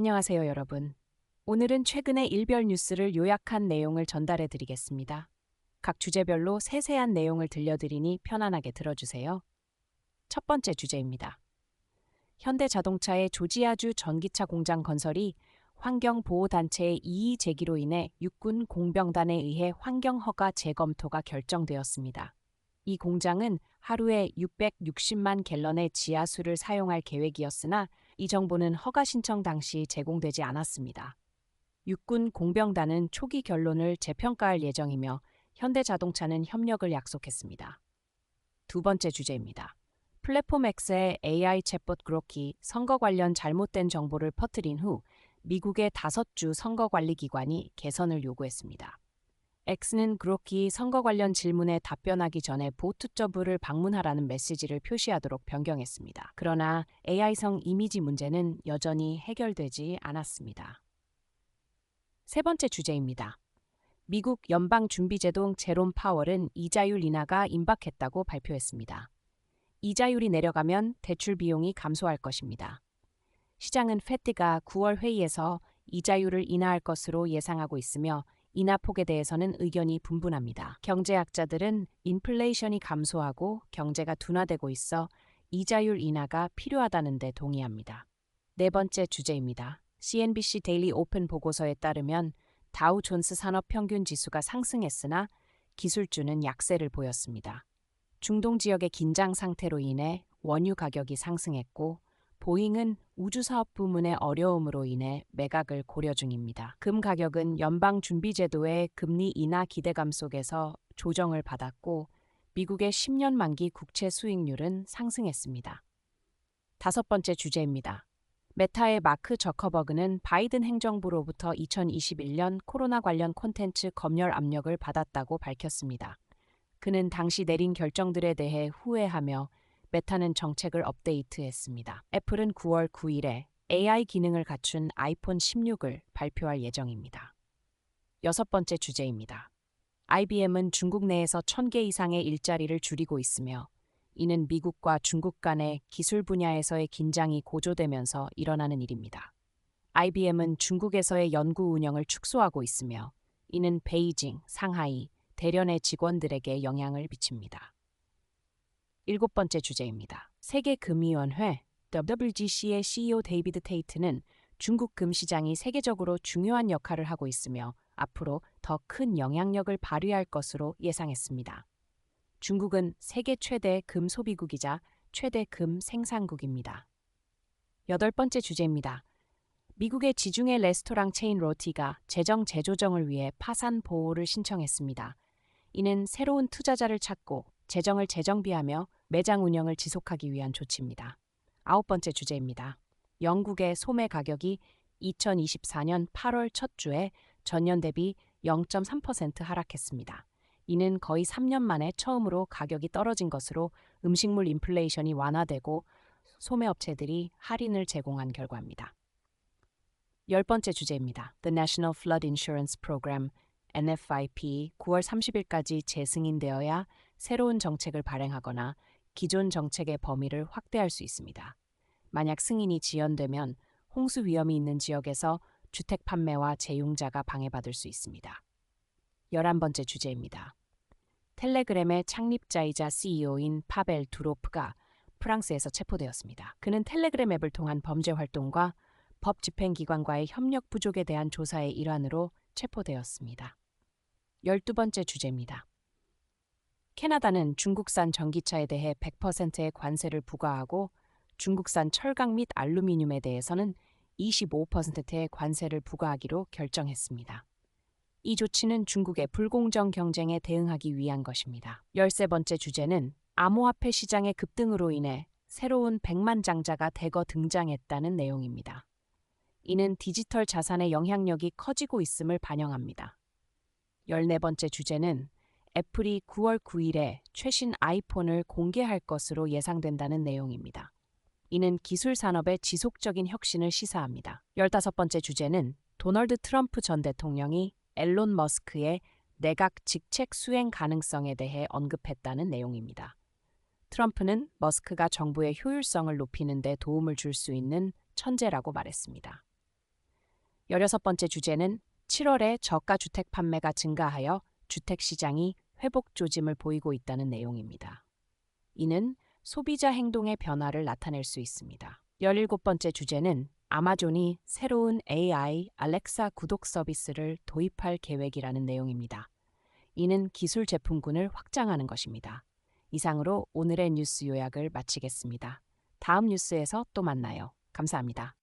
안녕하세요, 여러분. 오늘은 최근의 일별 뉴스를 요약한 내용을 전달해 드리겠습니다. 각 주제별로 세세한 내용을 들려드리니 편안하게 들어주세요. 첫 번째 주제입니다. 현대자동차의 조지아주 전기차 공장 건설이 환경보호단체의 이의 제기로 인해 육군 공병단에 의해 환경허가 재검토가 결정되었습니다. 이 공장은 하루에 660만 갤런의 지하수를 사용할 계획이었으나 이 정보는 허가 신청 당시 제공되지 않았습니다. 육군 공병단은 초기 결론을 재평가할 예정이며 현대자동차는 협력을 약속했습니다. 두 번째 주제입니다. 플랫폼 X의 AI 챗봇 그로키 선거 관련 잘못된 정보를 퍼뜨린 후 미국의 5주 선거관리기관이 개선을 요구했습니다. X는 그로키 선거 관련 질문에 답변하기 전에 보투저부를 방문하라는 메시지를 표시하도록 변경했습니다. 그러나 AI성 이미지 문제는 여전히 해결되지 않았습니다. 세 번째 주제입니다. 미국 연방준비제도 제롬 파월은 이자율 인하가 임박했다고 발표했습니다. 이자율이 내려가면 대출 비용이 감소할 것입니다. 시장은 페드가 9월 회의에서 이자율을 인하할 것으로 예상하고 있으며 인하폭에 대해서는 의견이 분분합니다. 경제학자들은 인플레이션이 감소하고 경제가 둔화되고 있어 이자율 인하가 필요하다는 데 동의합니다. 네 번째 주제입니다. CNBC 데일리 오픈 보고서에 따르면 다우 존스 산업 평균 지수가 상승했으나 기술주는 약세를 보였습니다. 중동 지역의 긴장 상태로 인해 원유 가격이 상승했고 보잉은 우주사업 부문의 어려움으로 인해 매각을 고려 중입니다. 금 가격은 연방준비제도의 금리 인하 기대감 속에서 조정을 받았고 미국의 10년 만기 국채 수익률은 상승했습니다. 다섯 번째 주제입니다. 메타의 마크 저커버그는 바이든 행정부로부터 2021년 코로나 관련 콘텐츠 검열 압력을 받았다고 밝혔습니다. 그는 당시 내린 결정들에 대해 후회하며 메타는 정책을 업데이트했습니다. 애플은 9월 9일에 AI 기능을 갖춘 아이폰 16을 발표할 예정입니다. 여섯 번째 주제입니다. IBM은 중국 내에서 1000개 이상의 일자리를 줄이고 있으며 이는 미국과 중국 간의 기술 분야에서의 긴장이 고조되면서 일어나는 일입니다. IBM은 중국에서의 연구 운영을 축소하고 있으며 이는 베이징, 상하이, 대련의 직원들에게 영향을 미칩니다. 일곱 번째 주제입니다. 세계금위원회 WGC의 CEO 데이비드 테이트는 중국 금 시장이 세계적으로 중요한 역할을 하고 있으며 앞으로 더 큰 영향력을 발휘할 것으로 예상했습니다. 중국은 세계 최대 금 소비국이자 최대 금 생산국입니다. 여덟 번째 주제입니다. 미국의 지중해 레스토랑 체인 로티가 재정 재조정을 위해 파산 보호를 신청했습니다. 이는 새로운 투자자를 찾고 재정을 재정비하며 매장 운영을 지속하기 위한 조치입니다. 아홉 번째 주제입니다. 영국의 소매 가격이 2024년 8월 첫 주에 전년 대비 0.3% 하락했습니다. 이는 거의 3년 만에 처음으로 가격이 떨어진 것으로 음식물 인플레이션이 완화되고 소매업체들이 할인을 제공한 결과입니다. 열 번째 주제입니다. The National Flood Insurance Program NFIP 9월 30일까지 재승인되어야 새로운 정책을 발행하거나 기존 정책의 범위를 확대할 수 있습니다. 만약 승인이 지연되면 홍수 위험이 있는 지역에서 주택 판매와 재용자가 방해받을 수 있습니다. 11번째 주제입니다. 텔레그램의 창립자이자 CEO인 파벨 두로프가 프랑스에서 체포되었습니다. 그는 텔레그램 앱을 통한 범죄 활동과 법 집행기관과의 협력 부족에 대한 조사의 일환으로 체포되었습니다. 12번째 주제입니다. 캐나다는 중국산 전기차에 대해 100%의 관세를 부과하고 중국산 철강 및 알루미늄에 대해서는 25%의 관세를 부과하기로 결정했습니다. 이 조치는 중국의 불공정 경쟁에 대응하기 위한 것입니다. 13번째 주제는 암호화폐 시장의 급등으로 인해 새로운 백만장자가 대거 등장했다는 내용입니다. 이는 디지털 자산의 영향력이 커지고 있음을 반영합니다. 14번째 주제는 애플이 9월 9일에 최신 아이폰을 공개할 것으로 예상된다는 내용입니다. 이는 기술 산업의 지속적인 혁신을 시사합니다. 15번째 주제는 도널드 트럼프 전 대통령이 앨런 머스크의 내각 직책 수행 가능성에 대해 언급했다는 내용입니다. 트럼프는 머스크가 정부의 효율성을 높이는 데 도움을 줄 수 있는 천재라고 말했습니다. 16번째 주제는 7월에 저가 주택 판매가 증가하여 주택 시장이 회복 조짐을 보이고 있다는 내용입니다. 이는 소비자 행동의 변화를 나타낼 수 있습니다. 17번째 주제는 아마존이 새로운 AI 알렉사 구독 서비스를 도입할 계획이라는 내용입니다. 이는 기술 제품군을 확장하는 것입니다. 이상으로 오늘의 뉴스 요약을 마치겠습니다. 다음 뉴스에서 또 만나요. 감사합니다.